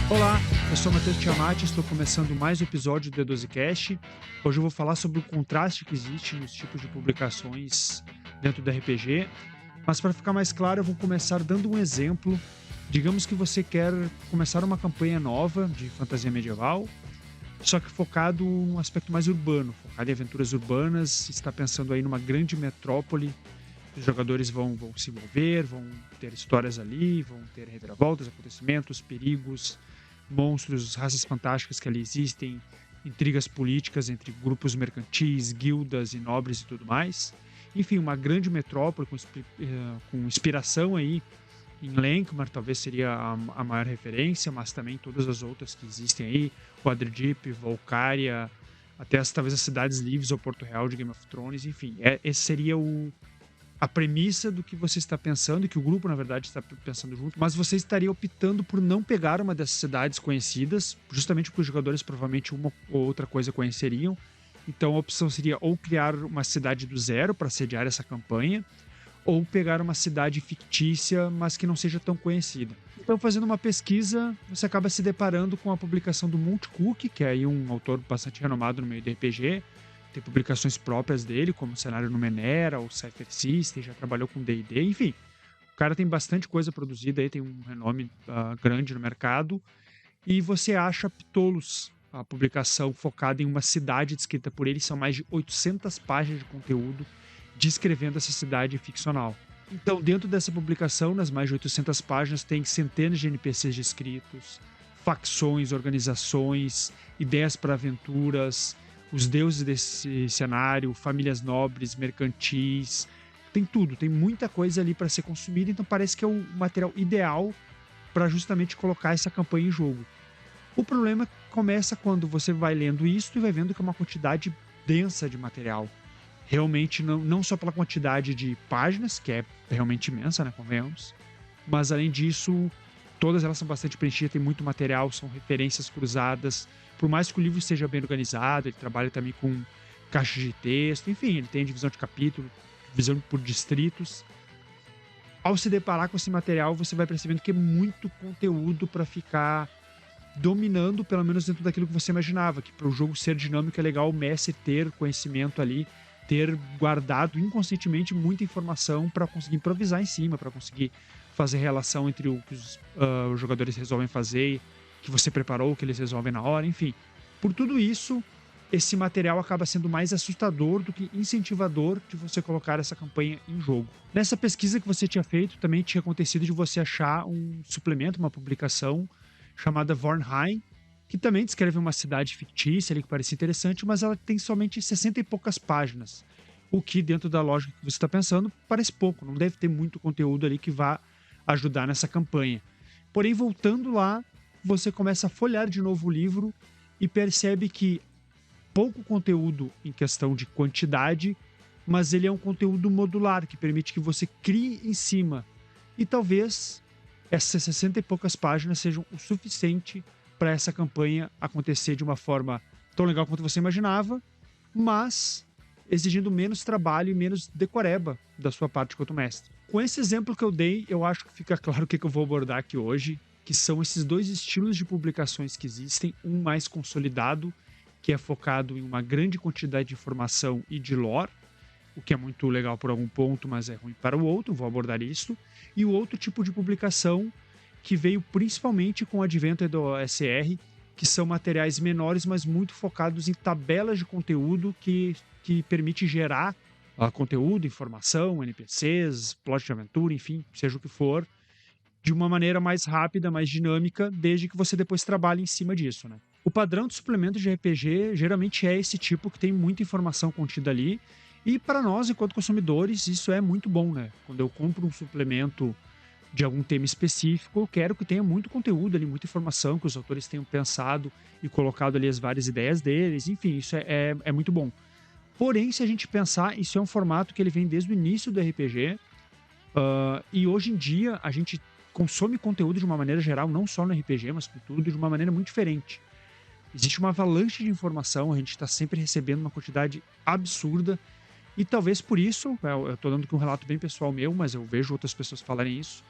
Olá, eu sou Matheus Tiamati, estou começando mais um episódio do D12Cast. Hoje eu vou falar sobre o contraste que existe nos tipos de publicações dentro do RPG, mas para ficar mais claro, eu vou começar dando um exemplo. Digamos que você quer começar uma campanha nova de fantasia medieval, só que focado num aspecto mais urbano, focado em aventuras urbanas, está pensando aí numa grande metrópole. Os jogadores vão se envolver, vão ter histórias ali, vão ter reviravoltas, acontecimentos, perigos, monstros, raças fantásticas que ali existem, intrigas políticas entre grupos mercantis, guildas e nobres e tudo mais. Enfim, uma grande metrópole com inspiração aí em Lankhmar, talvez seria a maior referência, mas também todas as outras que existem aí, Waterdeep, Volcaria, até talvez as cidades livres ou Porto Real de Game of Thrones, enfim, esse seria a premissa do que você está pensando, e que o grupo, na verdade, está pensando junto, mas você estaria optando por não pegar uma dessas cidades conhecidas, justamente porque os jogadores provavelmente uma ou outra coisa conheceriam. Então a opção seria ou criar uma cidade do zero para sediar essa campanha, ou pegar uma cidade fictícia, mas que não seja tão conhecida. Então, fazendo uma pesquisa, você acaba se deparando com a publicação do Monte Cook, que é aí um autor bastante renomado no meio do RPG, tem publicações próprias dele, como o Cenário Numenera, ou Cypher System, já trabalhou com D&D, enfim. O cara tem bastante coisa produzida aí, tem um renome grande no mercado. E você acha Ptolos, a publicação focada em uma cidade descrita por ele, são mais de 800 páginas de conteúdo descrevendo essa cidade ficcional. Então, dentro dessa publicação, nas mais de 800 páginas, tem centenas de NPCs descritos, facções, organizações, ideias para aventuras, os deuses desse cenário, famílias nobres, mercantis, tem tudo, tem muita coisa ali para ser consumida, então parece que é o material ideal para justamente colocar essa campanha em jogo. O problema começa quando você vai lendo isso e vai vendo que é uma quantidade densa de material. Realmente, não só pela quantidade de páginas, que é realmente imensa, né, convenhamos, mas além disso, todas elas são bastante preenchidas, tem muito material, são referências cruzadas. Por mais que o livro seja bem organizado, ele trabalha também com caixas de texto, enfim, ele tem divisão de capítulo, divisão por distritos. Ao se deparar com esse material, você vai percebendo que é muito conteúdo para ficar dominando, pelo menos dentro daquilo que você imaginava, que para o jogo ser dinâmico é legal o mestre ter conhecimento ali, ter guardado inconscientemente muita informação para conseguir improvisar em cima, para conseguir fazer relação entre o que os jogadores resolvem fazer, que você preparou, que eles resolvem na hora, enfim. Por tudo isso, esse material acaba sendo mais assustador do que incentivador de você colocar essa campanha em jogo. Nessa pesquisa que você tinha feito, também tinha acontecido de você achar um suplemento, uma publicação chamada Vornheim, que também descreve uma cidade fictícia ali que parece interessante, mas ela tem somente 60 e poucas páginas. O que, dentro da lógica que você está pensando, parece pouco, não deve ter muito conteúdo ali que vá ajudar nessa campanha. Porém, voltando lá, você começa a folhear de novo o livro e percebe que pouco conteúdo em questão de quantidade, mas ele é um conteúdo modular, que permite que você crie em cima. E talvez essas 60 e poucas páginas sejam o suficiente para essa campanha acontecer de uma forma tão legal quanto você imaginava, mas exigindo menos trabalho e menos decoreba da sua parte quanto mestre. Com esse exemplo que eu dei, eu acho que fica claro o que eu vou abordar aqui hoje, que são esses dois estilos de publicações que existem, um mais consolidado, que é focado em uma grande quantidade de informação e de lore, o que é muito legal por algum ponto, mas é ruim para o outro, vou abordar isso, e o outro tipo de publicação que veio principalmente com o advento do OSR, que são materiais menores, mas muito focados em tabelas de conteúdo que permite gerar conteúdo, informação, NPCs, plot de aventura, enfim, seja o que for, de uma maneira mais rápida, mais dinâmica, desde que você depois trabalhe em cima disso, né? O padrão de suplemento de RPG geralmente é esse tipo que tem muita informação contida ali, e para nós, enquanto consumidores, isso é muito bom, né? Quando eu compro um suplemento de algum tema específico, eu quero que tenha muito conteúdo ali, muita informação, que os autores tenham pensado e colocado ali as várias ideias deles, enfim, isso é muito bom. Porém, se a gente pensar, isso é um formato que ele vem desde o início do RPG, e hoje em dia a gente consome conteúdo de uma maneira geral, não só no RPG, mas com tudo, de uma maneira muito diferente. Existe uma avalanche de informação, a gente está sempre recebendo uma quantidade absurda, e talvez por isso, eu estou dando aqui um relato bem pessoal meu, mas eu vejo outras pessoas falarem isso,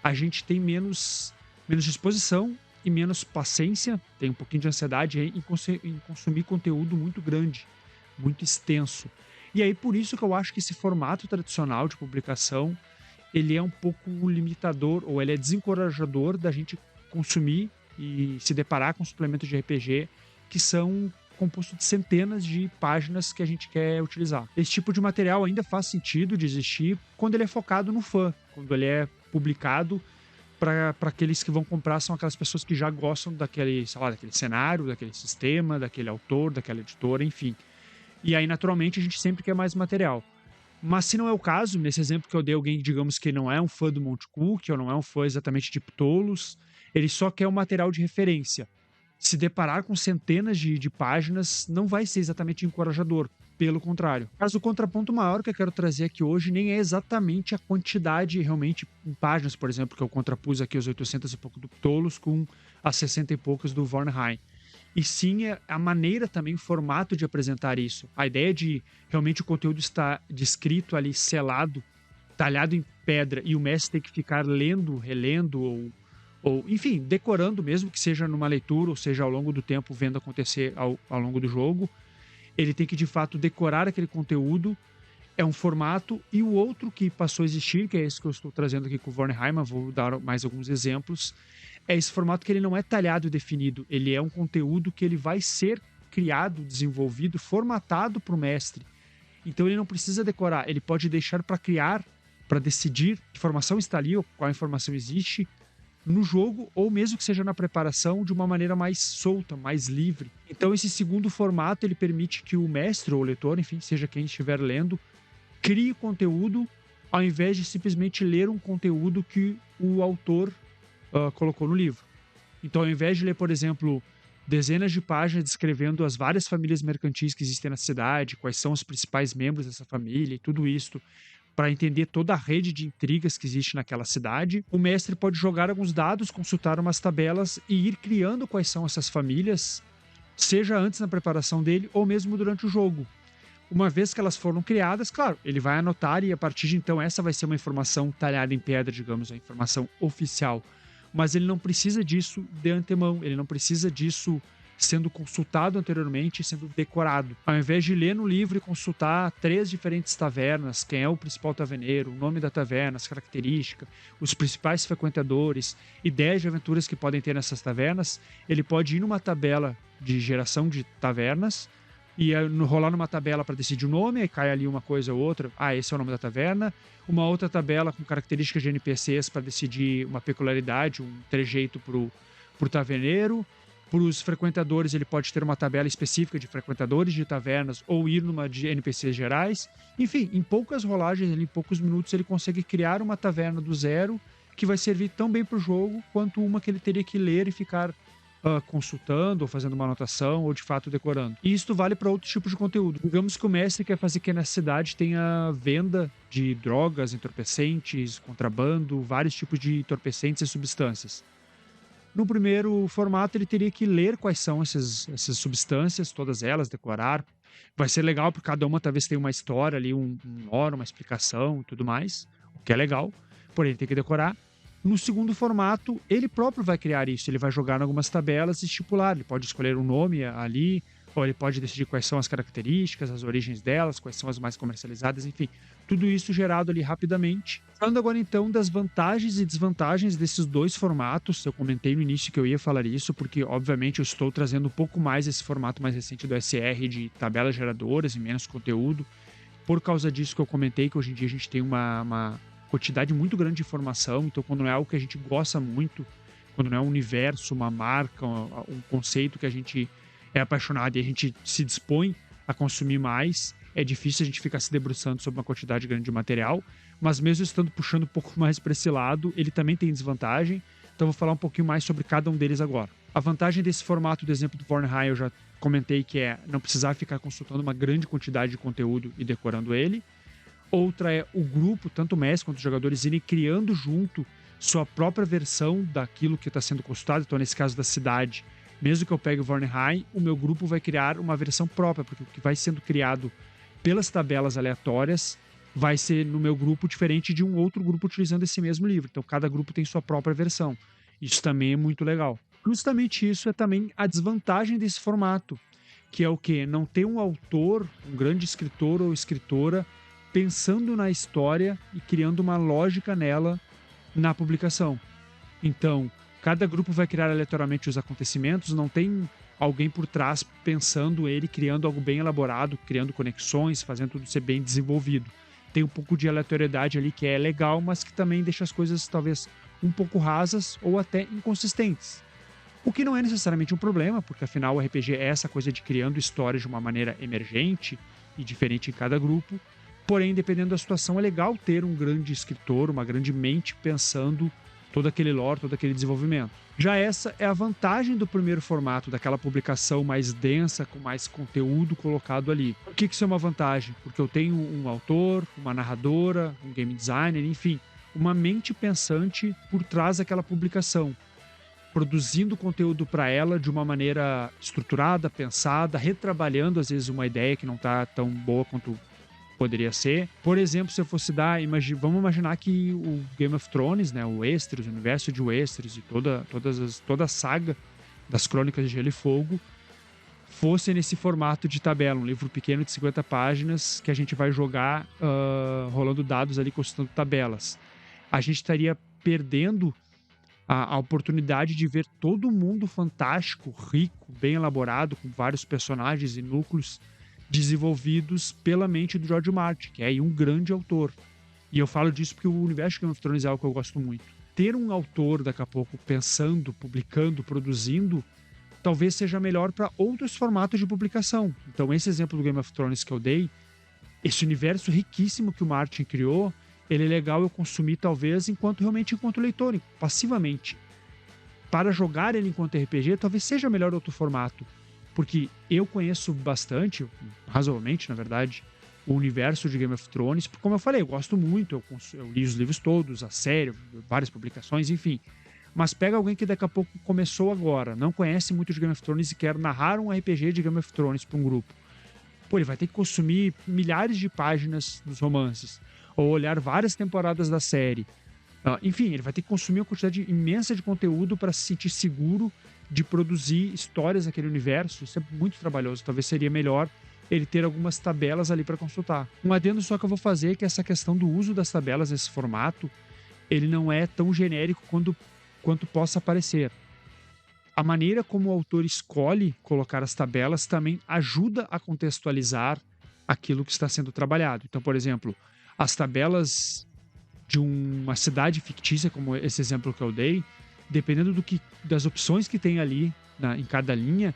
a gente tem menos disposição e menos paciência, tem um pouquinho de ansiedade em consumir conteúdo muito grande, muito extenso. E aí por isso que eu acho que esse formato tradicional de publicação, ele é um pouco limitador, ou ele é desencorajador da gente consumir e se deparar com suplementos de RPG que são composto de centenas de páginas que a gente quer utilizar. Esse tipo de material ainda faz sentido de existir quando ele é focado no fã, quando ele é publicado para aqueles que vão comprar, são aquelas pessoas que já gostam daquele, sei lá, daquele cenário, daquele sistema, daquele autor, daquela editora, enfim. E aí, naturalmente, a gente sempre quer mais material. Mas se não é o caso, nesse exemplo que eu dei, alguém, digamos que não é um fã do Monte Cook, ou não é um fã exatamente de Ptolos, ele só quer um material de referência. Se deparar com centenas de páginas não vai ser exatamente encorajador, pelo contrário. Mas o contraponto maior que eu quero trazer aqui hoje nem é exatamente a quantidade realmente em páginas, por exemplo, que eu contrapus aqui os 800 e pouco do Ptolos com as 60 e poucas do Vornheim. E sim a maneira também, o formato de apresentar isso. A ideia de realmente o conteúdo estar descrito ali, selado, talhado em pedra, e o mestre ter que ficar lendo, relendo, ou enfim, decorando mesmo, que seja numa leitura, ou seja ao longo do tempo, vendo acontecer ao longo do jogo. Ele tem que, de fato, decorar aquele conteúdo. É um formato. E o outro que passou a existir, que é esse que eu estou trazendo aqui com o Vornheim, vou dar mais alguns exemplos, é esse formato que ele não é talhado e definido. Ele é um conteúdo que ele vai ser criado, desenvolvido, formatado para o mestre. Então ele não precisa decorar, ele pode deixar para criar, para decidir que informação está ali, ou qual informação existe no jogo, ou mesmo que seja na preparação, de uma maneira mais solta, mais livre. Então esse segundo formato, ele permite que o mestre ou o leitor, enfim, seja quem estiver lendo, crie o conteúdo, ao invés de simplesmente ler um conteúdo que o autor colocou no livro. Então, ao invés de ler, por exemplo, dezenas de páginas descrevendo as várias famílias mercantis que existem na cidade, quais são os principais membros dessa família e tudo isso, para entender toda a rede de intrigas que existe naquela cidade, o mestre pode jogar alguns dados, consultar umas tabelas e ir criando quais são essas famílias, seja antes na preparação dele ou mesmo durante o jogo. Uma vez que elas foram criadas, claro, ele vai anotar e a partir de então essa vai ser uma informação talhada em pedra, digamos, a informação oficial. Mas ele não precisa disso de antemão, ele não precisa disso sendo consultado anteriormente e sendo decorado. Ao invés de ler no livro e consultar 3 diferentes tavernas, quem é o principal taverneiro, o nome da taverna, as características, os principais frequentadores, ideias de aventuras que podem ter nessas tavernas, ele pode ir numa tabela de geração de tavernas e rolar numa tabela para decidir o nome, aí cai ali uma coisa ou outra, esse é o nome da taverna, uma outra tabela com características de NPCs para decidir uma peculiaridade, um trejeito pro taverneiro. Para os frequentadores, ele pode ter uma tabela específica de frequentadores de tavernas ou ir numa de NPCs gerais. Enfim, em poucas rolagens, em poucos minutos, ele consegue criar uma taverna do zero que vai servir tão bem para o jogo quanto uma que ele teria que ler e ficar consultando ou fazendo uma anotação ou de fato decorando. E isso vale para outros tipos de conteúdo. Digamos que o mestre quer fazer que na cidade tenha venda de drogas, entorpecentes, contrabando, vários tipos de entorpecentes e substâncias. No primeiro formato, ele teria que ler quais são essas substâncias, todas elas, decorar. Vai ser legal, porque cada uma talvez tenha uma história ali, um lore, uma explicação e tudo mais, o que é legal, porém ele tem que decorar. No segundo formato, ele próprio vai criar isso, ele vai jogar em algumas tabelas e estipular, ele pode escolher um nome ali, ou ele pode decidir quais são as características, as origens delas, quais são as mais comercializadas, enfim, tudo isso gerado ali rapidamente. Falando agora então das vantagens e desvantagens desses dois formatos, eu comentei no início que eu ia falar isso, porque obviamente eu estou trazendo um pouco mais esse formato mais recente do SR de tabelas geradoras e menos conteúdo, por causa disso que eu comentei, que hoje em dia a gente tem uma quantidade muito grande de informação, então quando não é algo que a gente gosta muito, quando não é um universo, uma marca, um conceito que a gente é apaixonado e a gente se dispõe a consumir mais, é difícil a gente ficar se debruçando sobre uma quantidade grande de material, mas mesmo estando puxando um pouco mais para esse lado, ele também tem desvantagem, então vou falar um pouquinho mais sobre cada um deles agora. A vantagem desse formato do exemplo do Vornheim eu já comentei que é não precisar ficar consultando uma grande quantidade de conteúdo e decorando ele. Outra é o grupo, tanto o mestre quanto os jogadores, irem criando junto sua própria versão daquilo que está sendo consultado, então nesse caso da cidade, mesmo que eu pegue o Vornheim, o meu grupo vai criar uma versão própria, porque o que vai sendo criado pelas tabelas aleatórias vai ser no meu grupo diferente de um outro grupo utilizando esse mesmo livro. Então cada grupo tem sua própria versão. Isso também é muito legal. Justamente isso é também a desvantagem desse formato, que é o quê? Não ter um autor, um grande escritor ou escritora pensando na história e criando uma lógica nela na publicação. Então, cada grupo vai criar aleatoriamente os acontecimentos, não tem alguém por trás pensando ele, criando algo bem elaborado, criando conexões, fazendo tudo ser bem desenvolvido. Tem um pouco de aleatoriedade ali que é legal, mas que também deixa as coisas talvez um pouco rasas ou até inconsistentes. O que não é necessariamente um problema, porque afinal o RPG é essa coisa de criando histórias de uma maneira emergente e diferente em cada grupo. Porém, dependendo da situação, é legal ter um grande escritor, uma grande mente pensando todo aquele lore, todo aquele desenvolvimento. Já essa é a vantagem do primeiro formato, daquela publicação mais densa, com mais conteúdo colocado ali. Por que isso é uma vantagem? Porque eu tenho um autor, uma narradora, um game designer, enfim, uma mente pensante por trás daquela publicação, produzindo conteúdo para ela de uma maneira estruturada, pensada, retrabalhando às vezes uma ideia que não está tão boa quanto poderia ser. Por exemplo, se eu fosse dar, vamos imaginar que o Game of Thrones, né, o Westeros, o universo de Westeros e toda a saga das Crônicas de Gelo e Fogo fosse nesse formato de tabela, um livro pequeno de 50 páginas que a gente vai jogar rolando dados ali, consultando tabelas. A gente estaria perdendo a oportunidade de ver todo mundo fantástico, rico, bem elaborado, com vários personagens e núcleos desenvolvidos pela mente do George Martin, que é aí um grande autor. E eu falo disso porque o universo de Game of Thrones é algo que eu gosto muito. Ter um autor, daqui a pouco, pensando, publicando, produzindo, talvez seja melhor para outros formatos de publicação. Então, esse exemplo do Game of Thrones que eu dei, esse universo riquíssimo que o Martin criou, ele é legal eu consumir, talvez, enquanto leitor, passivamente. Para jogar ele enquanto RPG, talvez seja melhor outro formato. Porque eu conheço bastante, razoavelmente, na verdade, o universo de Game of Thrones. Como eu falei, eu gosto muito, eu li os livros todos, a série, várias publicações, enfim. Mas pega alguém que daqui a pouco começou agora, não conhece muito de Game of Thrones e quer narrar um RPG de Game of Thrones para um grupo. Pô, ele vai ter que consumir milhares de páginas dos romances, ou olhar várias temporadas da série. Enfim, ele vai ter que consumir uma quantidade imensa de conteúdo para se sentir seguro de produzir histórias naquele universo. Isso é muito trabalhoso. Talvez seria melhor ele ter algumas tabelas ali para consultar. Um adendo só que eu vou fazer é que essa questão do uso das tabelas nesse formato, ele não é tão genérico quanto possa parecer. A maneira como o autor escolhe colocar as tabelas também ajuda a contextualizar aquilo que está sendo trabalhado. Então, por exemplo, as tabelas de uma cidade fictícia, como esse exemplo que eu dei, dependendo das opções que tem ali em cada linha,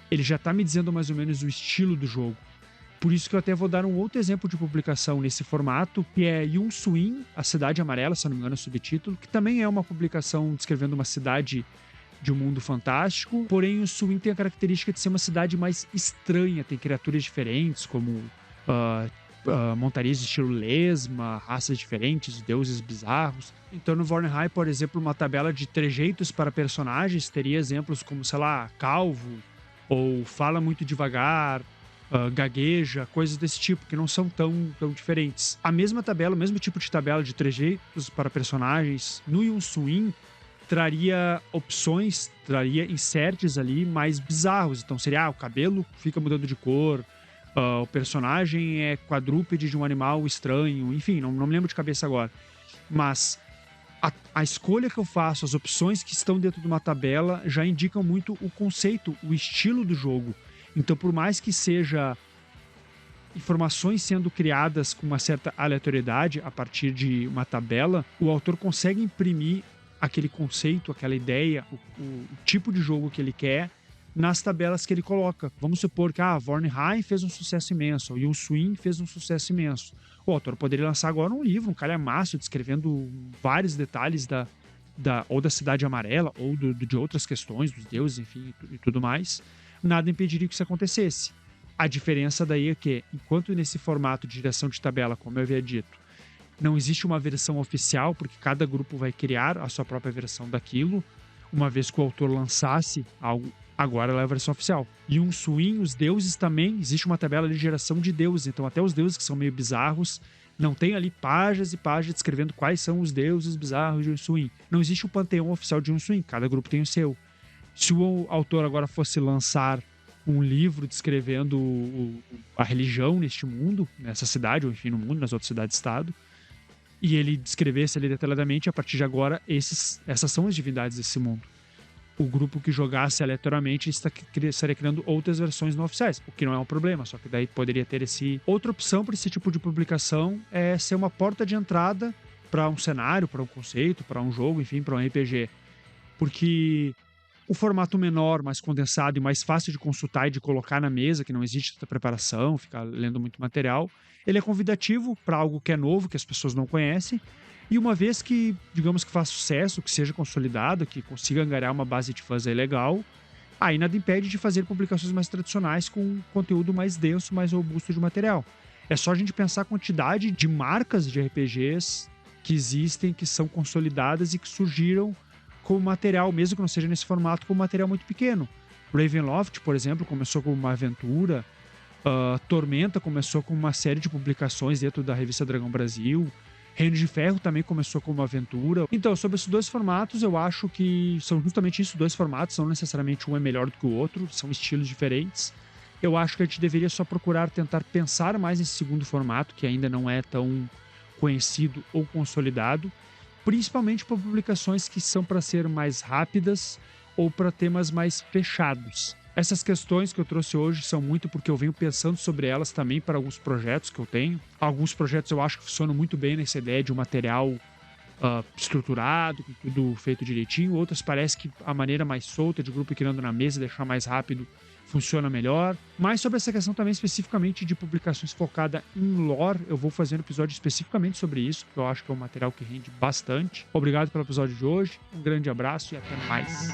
ele já está me dizendo mais ou menos o estilo do jogo. Por isso que eu até vou dar um outro exemplo de publicação nesse formato, que é Yun Suin, A Cidade Amarela, se não me engano é o subtítulo, que também é uma publicação descrevendo uma cidade de um mundo fantástico, porém o Suin tem a característica de ser uma cidade mais estranha, tem criaturas diferentes, como montarias de estilo lesma, raças diferentes, deuses bizarros. Então no Vornheim, por exemplo, uma tabela de trejeitos para personagens teria exemplos como, sei lá, calvo, ou fala muito devagar, gagueja, coisas desse tipo, que não são tão diferentes. A mesma tabela, o mesmo tipo de tabela de trejeitos para personagens no Yun Suin traria opções, traria inserts ali mais bizarros. Então seria, o cabelo fica mudando de cor, o personagem é quadrúpede de um animal estranho, enfim, não me lembro de cabeça agora. Mas a escolha que eu faço, as opções que estão dentro de uma tabela já indicam muito o conceito, o estilo do jogo. Então, por mais que seja informações sendo criadas com uma certa aleatoriedade a partir de uma tabela, o autor consegue imprimir aquele conceito, aquela ideia, o tipo de jogo que ele quer nas tabelas que ele coloca. Vamos supor que Vornheim fez um sucesso imenso, ou Yun Suin fez um sucesso imenso. O autor poderia lançar agora um livro, um calhamaço, descrevendo vários detalhes ou da Cidade Amarela, ou de outras questões, dos deuses, enfim, e tudo mais. Nada impediria que isso acontecesse. A diferença daí é que, enquanto nesse formato de direção de tabela, como eu havia dito, não existe uma versão oficial, porque cada grupo vai criar a sua própria versão daquilo, uma vez que o autor lançasse algo, agora ela é a versão oficial. E Yun Suin, os deuses também, existe uma tabela de geração de deuses, então até os deuses que são meio bizarros, não tem ali páginas e páginas descrevendo quais são os deuses bizarros de Yun Suin. Não existe o panteão oficial de Yun Suin, cada grupo tem o seu. Se o autor agora fosse lançar um livro descrevendo a religião neste mundo, nessa cidade, ou enfim, no mundo, nas outras cidades-estado, e ele descrevesse ali detalhadamente, a partir de agora, essas são as divindades desse mundo. O grupo que jogasse aleatoriamente estaria criando outras versões não oficiais, o que não é um problema, só que daí poderia ter outra opção para esse tipo de publicação, é ser uma porta de entrada para um cenário, para um conceito, para um jogo, enfim, para um RPG. Porque o formato menor, mais condensado e mais fácil de consultar e de colocar na mesa, que não existe tanta preparação, ficar lendo muito material, ele é convidativo para algo que é novo, que as pessoas não conhecem, e uma vez que, digamos que faça sucesso, que seja consolidado, que consiga angariar uma base de fãs aí legal, aí nada impede de fazer publicações mais tradicionais com conteúdo mais denso, mais robusto de material. É só a gente pensar a quantidade de marcas de RPGs que existem, que são consolidadas e que surgiram como material, mesmo que não seja nesse formato, como material muito pequeno. Ravenloft, por exemplo, começou como uma aventura. Tormenta começou com uma série de publicações dentro da revista Dragão Brasil. Reino de Ferro também começou como uma aventura. Então, sobre esses dois formatos, eu acho que são justamente isso, dois formatos, não necessariamente um é melhor do que o outro, são estilos diferentes. Eu acho que a gente deveria só procurar tentar pensar mais nesse segundo formato, que ainda não é tão conhecido ou consolidado, principalmente para publicações que são para ser mais rápidas ou para temas mais fechados. Essas questões que eu trouxe hoje são muito porque eu venho pensando sobre elas também para alguns projetos que eu tenho. Alguns projetos eu acho que funcionam muito bem nessa ideia de um material estruturado, com tudo feito direitinho. Outros parece que a maneira mais solta de grupo criando na mesa, deixar mais rápido, funciona melhor. Mas sobre essa questão também especificamente de publicações focada em lore, eu vou fazer um episódio especificamente sobre isso, porque eu acho que é um material que rende bastante. Obrigado pelo episódio de hoje, um grande abraço e até mais.